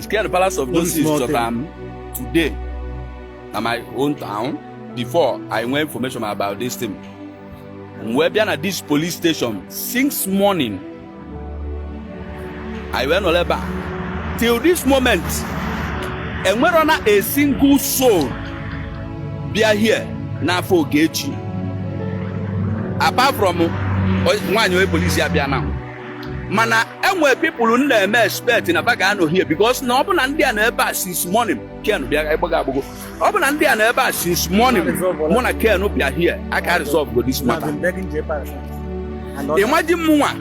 Scared the Palace of Justice today at my own town before I know information about this thing. We're been at this police station since morning. I went all back till this moment, and we're on a single soul be here now for Ogechi. Apart from one you police here now. Mana and where people who never expect in a bag here because no open and they never since morning can be a bagago. Open and they never since morning. Mona can be here. I can't resolve with this matter. Imagine Mua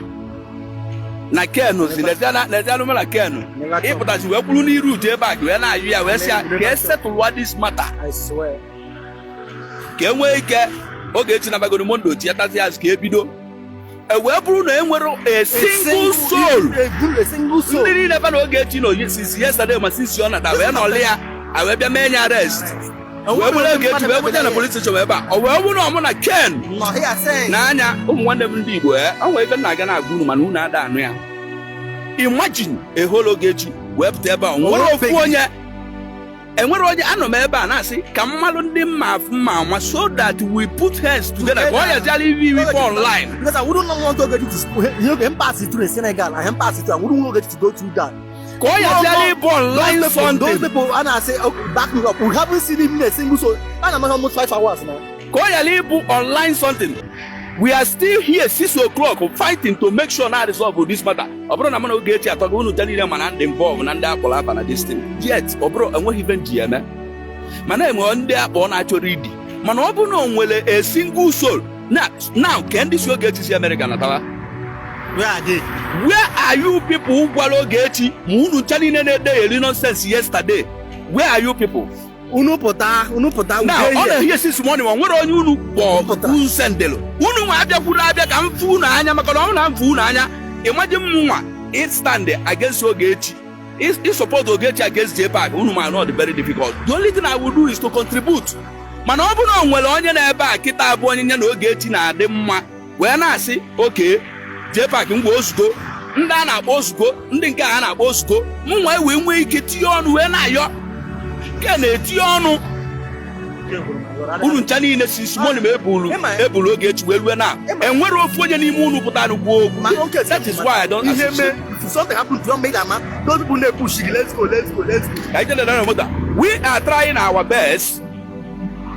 na Kenos in the Dana Keno. If that you were pulling root Jpac, when I hear settle what this matter. I swear. Can we get Ogechi Okeke Njaka as Kepido? A well-proven a single soul. A single soul. You never know Ogechi since yesterday, my sister, that I will not I will be many arrest. And we will get to the police station. Or where we know I can. No, here saying Nana, one of them people, I'm waiting. I can have Manuna down here. Imagine a whole Ogechi web table, one of one year. And we're already and I say, come on, so that we put hands together. Why are you online? Because I wouldn't want to get to pass it to the Senegal. I am passing to I wouldn't get to go through that. Why are you online? Those people, and I say, okay, back me up. We haven't seen him in a single soul. And I'm almost 5 hours now. Why are you online something? We are still here 6 o'clock fighting to make sure now resolve this matter. Obro na mano Ogechi atọ go no tell them and involved na nda akọla aba na this thing. Yet obro enwe even GM. Mana enwe ndị akpọ na achọ ready. Mana ọ bụ na onwere a single soul. Now can this Ogechi si America na tawa? Where are they? Where are you people who gwara Ogechi? Unu chani ne dey nonsense yesterday. Where are you people? Unu pota. Now all here since morning one where on unu bo sendelo. Unu ma abia kwuru abia ka mfu na anya maka na na mfu na anya. Imagine mwa it stand against Ogechi. It's support Ogechi against Jpac. Unu ma not very difficult. The only thing I will do is to contribute. Mana ọ bụ na onwere onye na ebe a kita abụ onye na Ogechi na adị mma. Wee na asị, okay, Jpac ngwa ozugbo. Ndị a na-akpọ ozugbo, ndị nke a na-akpọ ozugbo. Mwa nwee ike tie ọnụ wee na-ayọ. Can eti ọnụ unu ncha niile since morning ebulu Ogechi welu na enwere ofu onye n'ime unu pụtara ugbo okwu. That is why I don't associate. If something happens to make that man, those people they push you. Let's go. I tell them we are trying our best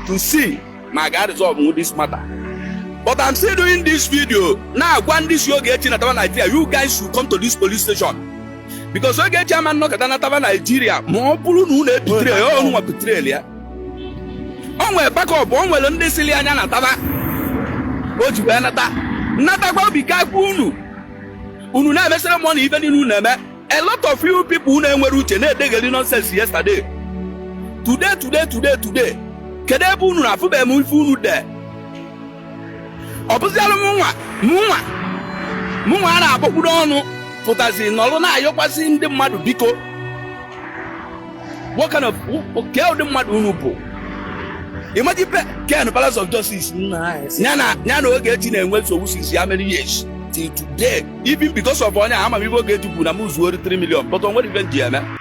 to see my God resolve this matter. But I'm still doing this video now. When this Ogechi na tawa Nigeria, you guys should come to this police station. Because Ogechi man no katana tava Nigeria, mo bulu nu na betray o nu betray ya. Onwe backup onwe ndị sili anya na tava. O ji we nata kwa bika unu. Unu na emesere money even unu na eme. A lot of you people na enwere uche na edegeli nonsense yesterday. Today. Kede ebe unu na afube mu ifu unu de. Obuzialu munwa na akpọkwuru ọnụ. Pụtazi n'ọlụ na-ayọkwasị ndị mmadụ biko. What kind of ndị mmadụ unu bụ? Imagine Ken Palace of Justice. Nice. Nyana Ogechi na-enwe nsogbu since how many years till today. Even because of onye ama m Ogechi bụ na m zuo 3 million but onwere even GM.